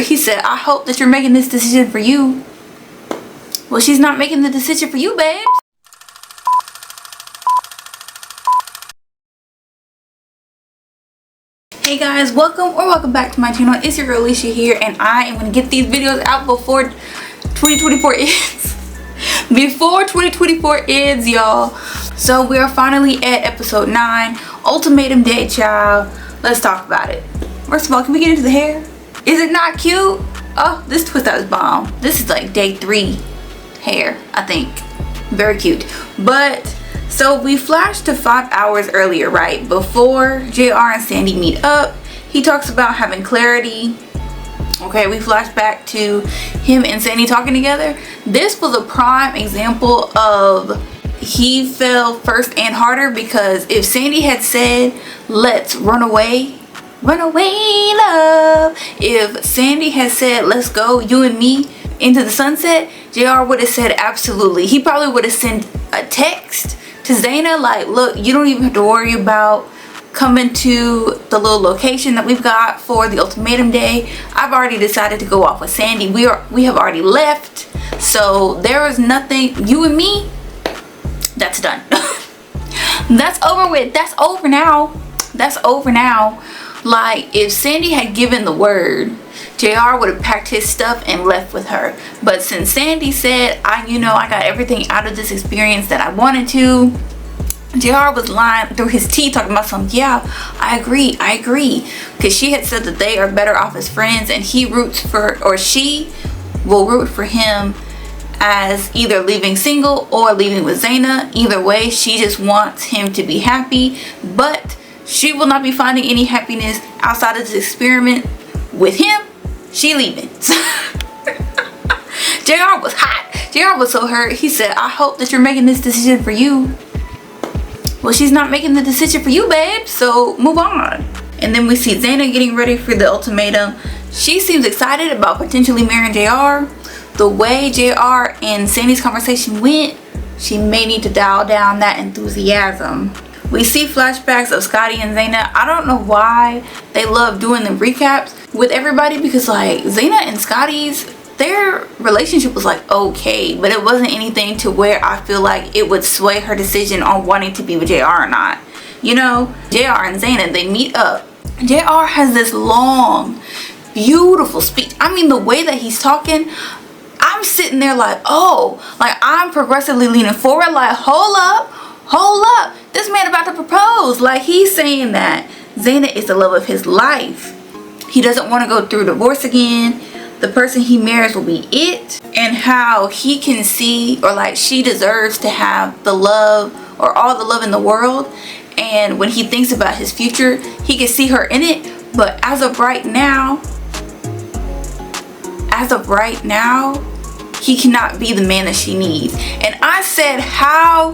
He said, I hope that you're making this decision for you. Well, she's not making the decision for you, babes. Hey guys, welcome back to my channel. It's your girl Alicia here, and I am going to get these videos out before 2024 ends. Before 2024 ends, y'all. So we are finally at episode 9, Ultimatum Day, child. Let's talk about it. First of all, can we get into the hair? Is it not cute? Oh, this twist out is bomb. This is like day 3 hair, I think. Very cute. But so we flashed to 5 hours earlier, right? Before JR and Sandy meet up. He talks about having clarity. Okay, we flash back to him and Sandy talking together. This was a prime example of he fell first and harder, because if Sandy had said, let's run away, love. If Sandy had said, let's go, you and me, into the sunset, JR would have said absolutely. He probably would have sent a text to Zaina like, look, you don't even have to worry about coming to the little location that we've got for the ultimatum day. I've already decided to go off with Sandy. We have already left, so there is nothing, you and me, that's done. That's over with. That's over now. Like, if Sandy had given the word, JR would have packed his stuff and left with her. But since Sandy said, I got everything out of this experience that I wanted to, JR was lying through his teeth talking about something. Yeah, I agree. Because she had said that they are better off as friends, and he roots for, or she will root for him as either leaving single or leaving with Zaina. Either way, she just wants him to be happy, but she will not be finding any happiness outside of this experiment with him. She leaving. JR was hot. JR was so hurt. He said, I hope that you're making this decision for you. Well, she's not making the decision for you, babe, so move on. And then we see Zaina getting ready for the ultimatum. She seems excited about potentially marrying JR. The way JR and Sandy's conversation went, she may need to dial down that enthusiasm. We see flashbacks of Scotty and Zaina. I don't know why they love doing the recaps with everybody, because like Zaina and Scotty's, their relationship was like okay, but it wasn't anything to where I feel like it would sway her decision on wanting to be with JR or not. You know, JR and Zaina, they meet up. JR has this long, beautiful speech. I mean, the way that he's talking, I'm sitting there like, oh, like I'm progressively leaning forward like, hold up, this man about to propose. Like, he's saying that Zaina is the love of his life. He doesn't want to go through divorce again. The person he marries will be it. And how he can see, or like she deserves to have the love, or all the love in the world. And when he thinks about his future, he can see her in it. But as of right now, he cannot be the man that she needs. And I said, how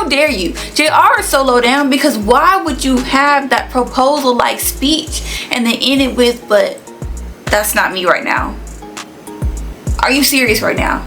dare you? JR is so low down, because why would you have that proposal like speech and then end it with, but that's not me right now? Are you serious right now?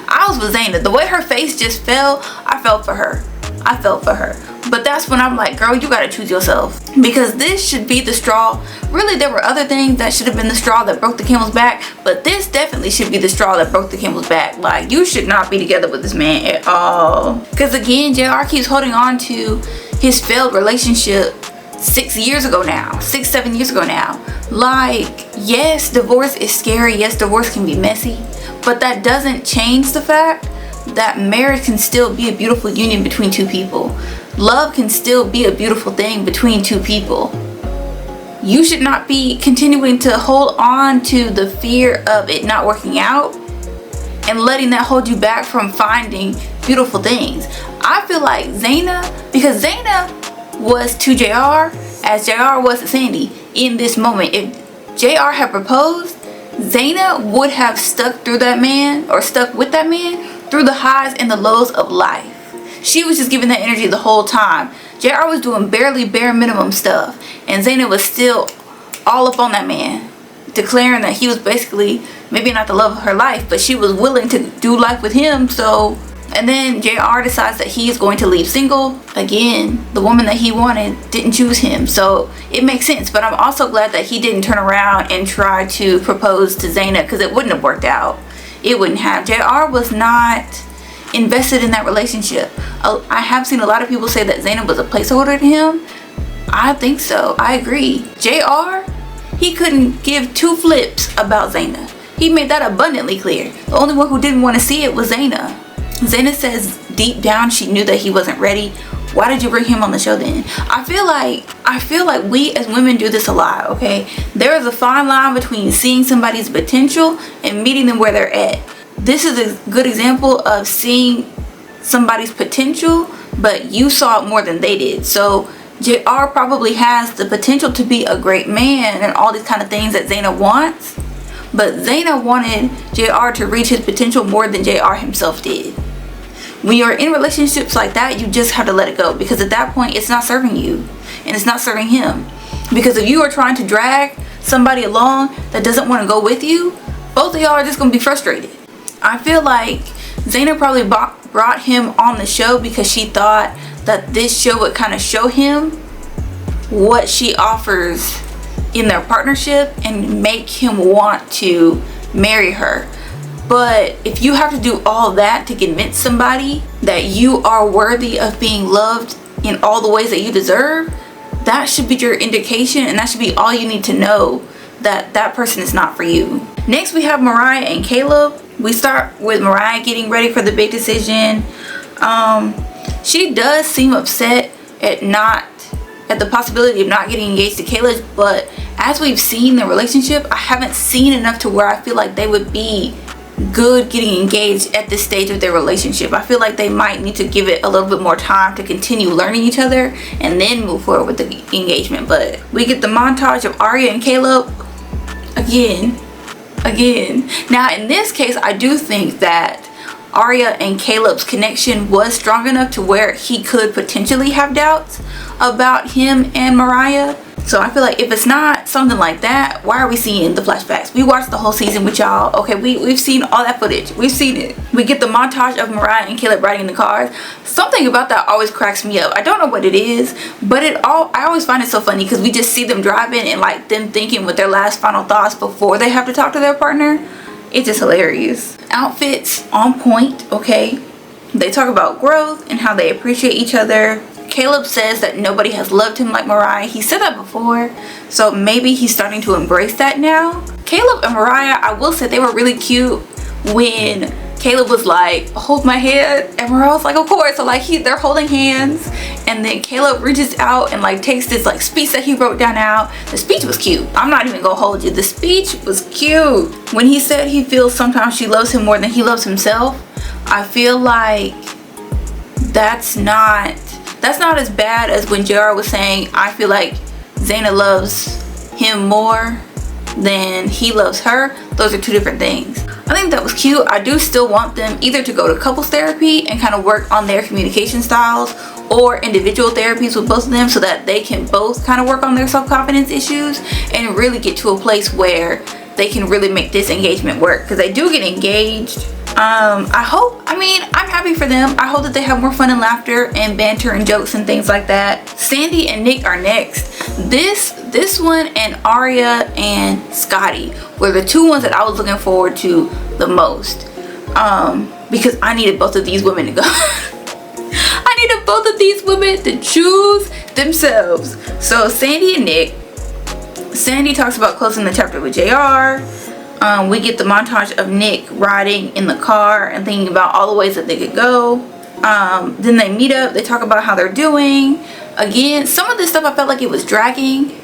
I was with Zaina. The way her face just fell, I felt for her. But that's when I'm like, girl, you gotta choose yourself, because this should be the straw. Really, there were other things that should have been the straw that broke the camel's back, but this definitely should be the straw that broke the camel's back. Like, you should not be together with this man at all. Because again, JR keeps holding on to his failed relationship 6 years ago now, 7 years ago now. Like, yes, divorce is scary. Yes, divorce can be messy, but that doesn't change the fact that marriage can still be a beautiful union between two people. Love can still be a beautiful thing between two people. You should not be continuing to hold on to the fear of it not working out and letting that hold you back from finding beautiful things. I feel like Zaina, because Zaina was to JR as JR was to Sandy in this moment. If JR had proposed, Zaina would have stuck through that man, or stuck with that man through the highs and the lows of life. She was just giving that energy the whole time. JR was doing barely bare minimum stuff, and Zaina was still all up on that man, declaring that he was basically maybe not the love of her life, but she was willing to do life with him. So And then JR decides that he is going to leave single. Again, the woman that he wanted didn't choose him, so it makes sense. But I'm also glad that he didn't turn around and try to propose to Zaina, because it wouldn't have worked out. It wouldn't have. JR was not invested in that relationship. I have seen a lot of people say that Zaina was a placeholder to him. I think so. I agree. JR, he couldn't give two flips about Zaina. He made that abundantly clear. The only one who didn't want to see it was Zaina. Zaina says deep down she knew that he wasn't ready. Why did you bring him on the show then? I feel like we as women do this a lot, okay? There is a fine line between seeing somebody's potential and meeting them where they're at. This is a good example of seeing somebody's potential, but you saw it more than they did. So JR probably has the potential to be a great man and all these kind of things that Zaina wants, but Zaina wanted JR to reach his potential more than JR himself did. When you're in relationships like that, you just have to let it go, because at that point it's not serving you and it's not serving him. Because if you are trying to drag somebody along that doesn't want to go with you, both of y'all are just going to be frustrated. I feel like Zaina probably brought him on the show because she thought that this show would kind of show him what she offers in their partnership and make him want to marry her. But if you have to do all that to convince somebody that you are worthy of being loved in all the ways that you deserve, that should be your indication, and that should be all you need to know that that person is not for you. Next we have Mariah and Caleb. We start with Mariah getting ready for the big decision. She does seem upset at the possibility of not getting engaged to Caleb, but as we've seen the relationship, I haven't seen enough to where I feel like they would be good getting engaged at this stage of their relationship. I feel like they might need to give it a little bit more time to continue learning each other and then move forward with the engagement. But we get the montage of Aria and Caleb again. Now in this case, I do think that Aria and Caleb's connection was strong enough to where he could potentially have doubts about him and Mariah. So I feel like if it's not something like that, why are we seeing the flashbacks? We watched the whole season with y'all. Okay, we've seen all that footage. We've seen it. We get the montage of Mariah and Caleb riding in the cars. Something about that always cracks me up. I don't know what it is, but I always find it so funny because we just see them driving and like them thinking with their last final thoughts before they have to talk to their partner. It's just hilarious. Outfits on point, okay? They talk about growth and how they appreciate each other. Caleb says that nobody has loved him like Mariah. He said that before, so maybe he's starting to embrace that now. Caleb and Mariah, I will say, they were really cute when Caleb was like, hold my hand, and Mariah was like, of course. So like they're holding hands, and then Caleb reaches out and like takes this like speech that he wrote down out. The speech was cute. I'm not even gonna hold you. The speech was cute. When he said he feels sometimes she loves him more than he loves himself, I feel like that's not as bad as when JR was saying, I feel like Zaina loves him more than he loves her. Those are two different things. I think that was cute. I do still want them either to go to couples therapy and kind of work on their communication styles, or individual therapies with both of them so that they can both kind of work on their self-confidence issues and really get to a place where they can really make this engagement work, because they do get engaged. I'm happy for them. I hope that they have more fun and laughter and banter and jokes and things like that. Sandy and Nick are next. This one and Aria and Scotty were the two ones that I was looking forward to the most, because I needed both of these women to go. I needed both of these women to choose themselves. So Sandy and Nick. Sandy talks about closing the chapter with JR. We get the montage of Nick riding in the car and thinking about all the ways that they could go. Then they meet up. They talk about how they're doing. Again, some of this stuff I felt like it was dragging.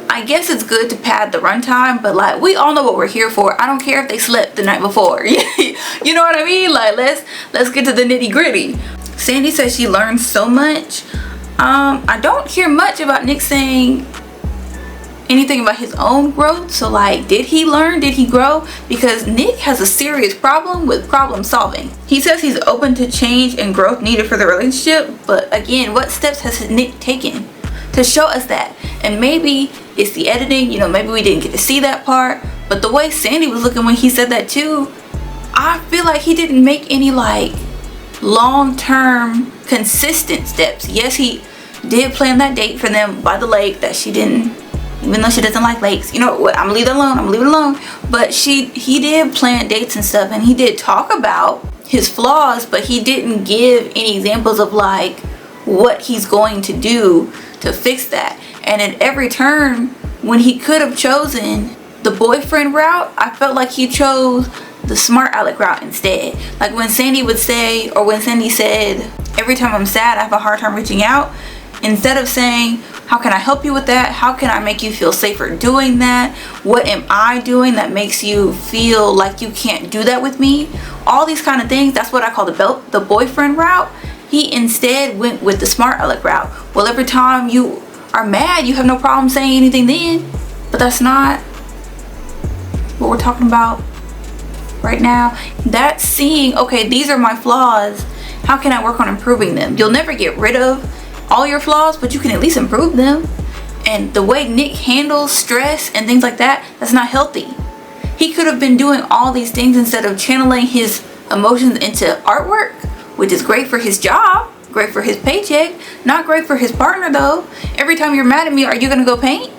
I guess it's good to pad the runtime, but like, we all know what we're here for. I don't care if they slept the night before. You know what I mean? Like, let's get to the nitty gritty. Sandy says she learned so much. I don't hear much about Nick saying anything about his own growth. So like, did he learn? Did he grow? Because Nick has a serious problem with problem solving. He says he's open to change and growth needed for the relationship, but again, what steps has Nick taken to show us that? And maybe it's the editing, you know, maybe we didn't get to see that part, but the way Sandy was looking when he said that too, I feel like he didn't make any like long-term consistent steps. Yes, he did plan that date for them by the lake that she didn't, even though she doesn't like lakes. You know what, I'm gonna leave it alone, I'm gonna leave it alone. But he did plan dates and stuff, and he did talk about his flaws, but he didn't give any examples of like what he's going to do to fix that. And at every turn, when he could have chosen the boyfriend route, I felt like he chose the smart aleck route instead. Like when Sandy would say, or when Sandy said, every time I'm sad, I have a hard time reaching out, instead of saying, how can I help you with that? How can I make you feel safer doing that? What am I doing that makes you feel like you can't do that with me? All these kind of things. That's what I call the boyfriend route. He instead went with the smart aleck route. Well, every time you are mad, you have no problem saying anything then. But that's not what we're talking about right now. That's seeing, okay, these are my flaws. How can I work on improving them? You'll never get rid of all your flaws, but you can at least improve them. And the way Nick handles stress and things like that, that's not healthy. He could have been doing all these things instead of channeling his emotions into artwork, which is great for his job, great for his paycheck, not great for his partner though. Every time you're mad at me, are you gonna go paint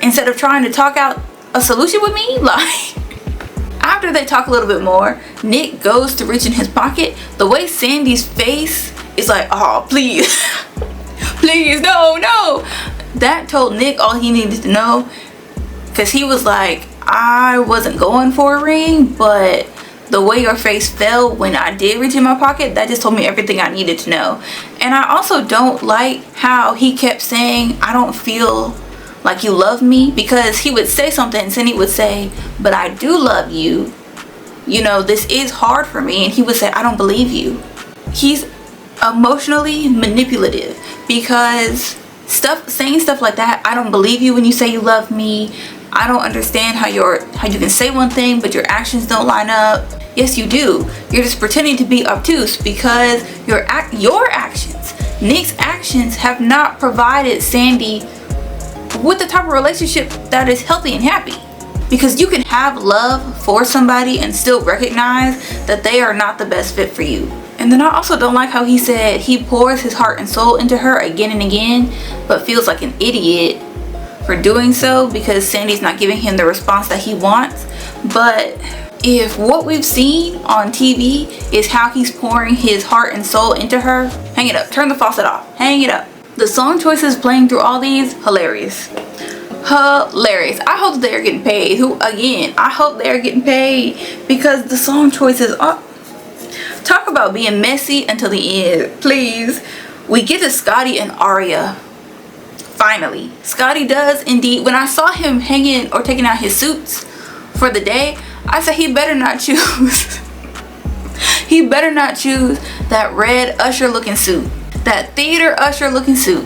instead of trying to talk out a solution with me? Like, after they talk a little bit more, Nick goes to reach in his pocket. The way Sandy's face is like, oh, please, please, no. That told Nick all he needed to know, because he was like, I wasn't going for a ring, but the way your face fell when I did reach in my pocket, that just told me everything I needed to know. And I also don't like how he kept saying, I don't feel like you love me, because he would say something and Sandy would say, but I do love you. You know, this is hard for me. And he would say, I don't believe you. He's emotionally manipulative, because saying stuff like that, I don't believe you when you say you love me. I don't understand how you can say one thing but your actions don't line up. Yes, you do. You're just pretending to be obtuse, because your actions, Nick's actions, have not provided Sandy with the type of relationship that is healthy and happy. Because you can have love for somebody and still recognize that they are not the best fit for you. And then I also don't like how he said he pours his heart and soul into her again and again, but feels like an idiot for doing so because Sandy's not giving him the response that he wants. But if what we've seen on TV is how he's pouring his heart and soul into her, hang it up, turn the faucet off, hang it up. The song choices playing through all these, hilarious. I hope they're getting paid. I hope they're getting paid, because the song choices are, talk about being messy until the end. Please. We get to Scotty and Aria. Finally, Scotty does indeed. When I saw him hanging or taking out his suits for the day, I said he better not choose he better not choose that red usher looking suit, that theater usher looking suit.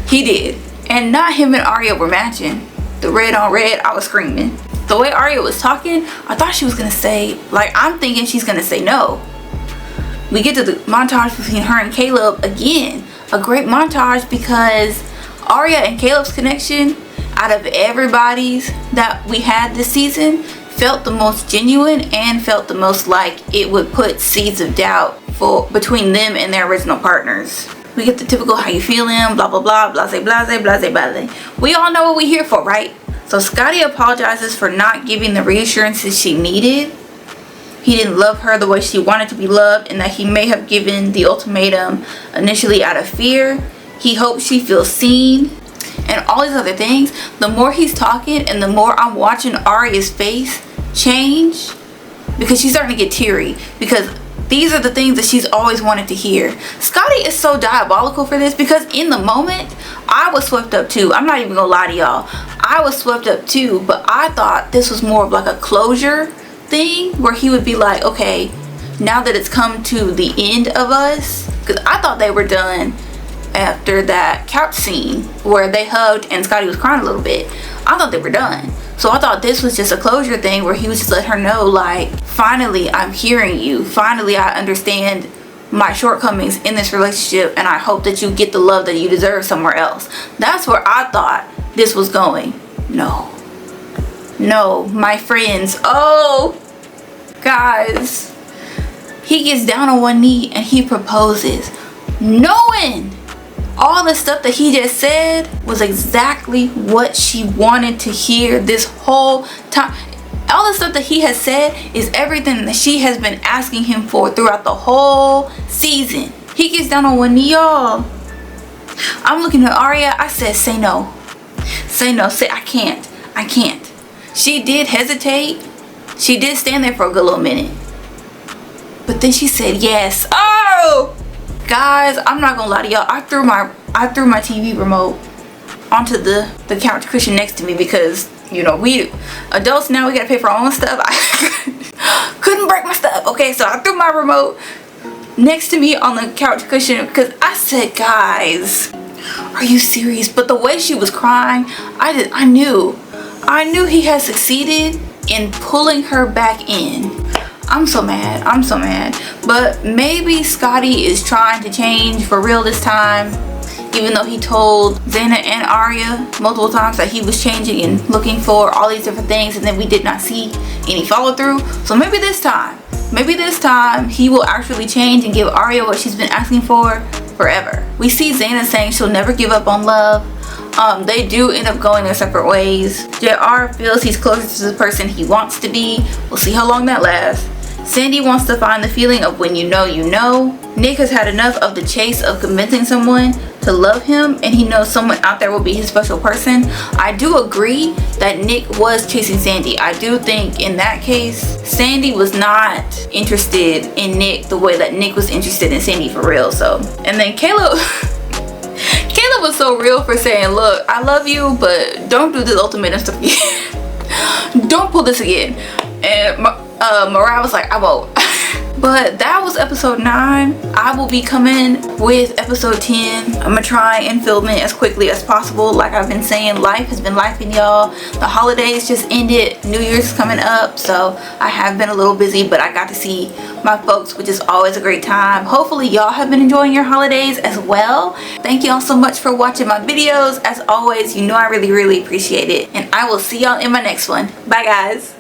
He did. And not him and Aria were matching. The red on red, I was screaming. The way Aria was talking, I thought she was gonna say, like, I'm thinking she's gonna say no. We get to the montage between her and Caleb again. A great montage, because Aria and Caleb's connection, out of everybody's that we had this season, felt the most genuine and felt the most like it would put seeds of doubt between them and their original partners. We get the typical how you feeling, blah blah blah, blase blase blase blase. We all know what we're here for, right? So Scotty apologizes for not giving the reassurances she needed. He didn't love her the way she wanted to be loved, and that he may have given the ultimatum initially out of fear. He hopes she feels seen and all these other things. The more he's talking and the more I'm watching Aria's face change, because she's starting to get teary, because these are the things that she's always wanted to hear. Scotty is so diabolical for this, because in the moment I was swept up too. I'm not even gonna lie to y'all, I was swept up too, but I thought this was more of like a closure thing, where he would be like, okay, now that it's come to the end of us, because I thought they were done after that couch scene where they hugged and Scotty was crying a little bit. I thought they were done. So I thought this was just a closure thing, where he was just letting her know, like, finally I'm hearing you, finally I understand my shortcomings in this relationship, and I hope that you get the love that you deserve somewhere else. That's where I thought this was going. No, my friends, oh guys, He gets down on one knee and he proposes, knowing all the stuff that he just said was exactly what she wanted to hear this whole time. All the stuff that he has said is everything that she has been asking him for throughout the whole season. He gets down on one knee, y'all. I'm looking at Aria. I said, say no. Say no. Say, I can't. I can't. She did hesitate. She did stand there for a good little minute. But then she said yes. Oh! Guys, I'm not gonna lie to y'all. I threw my TV remote onto the couch cushion next to me because, you know, we adults now, we gotta pay for our own stuff. I couldn't break my stuff. Okay, so I threw my remote next to me on the couch cushion because I said, guys, are you serious? But the way she was crying, I knew he had succeeded in pulling her back in. I'm so mad. I'm so mad. But maybe Scotty is trying to change for real this time, even though he told Zaina and Aria multiple times that he was changing and looking for all these different things, and then we did not see any follow through. So maybe this time he will actually change and give Aria what she's been asking for forever. We see Zaina saying she'll never give up on love. They do end up going their separate ways. JR feels he's closer to the person he wants to be. We'll see how long that lasts. Sandy wants to find the feeling of when you know you know. Nick has had enough of the chase of convincing someone to love him, and he knows someone out there will be his special person. I do agree that Nick was chasing Sandy. I do think in that case, Sandy was not interested in Nick the way that Nick was interested in Sandy for real. So, and then Caleb was so real for saying, look, I love you, but don't do this ultimatum stuff again. Don't pull this again. And Mariah was like, I won't. But that was episode 9. I will be coming with episode 10. I'm gonna try and film it as quickly as possible. Like I've been saying, life has been lifing, y'all. The holidays just ended. New Year's is coming up, so I have been a little busy, but I got to see my folks, which is always a great time. Hopefully y'all have been enjoying your holidays as well. Thank y'all so much for watching my videos. As always, you know I really appreciate it, and I will see y'all in my next one. Bye guys.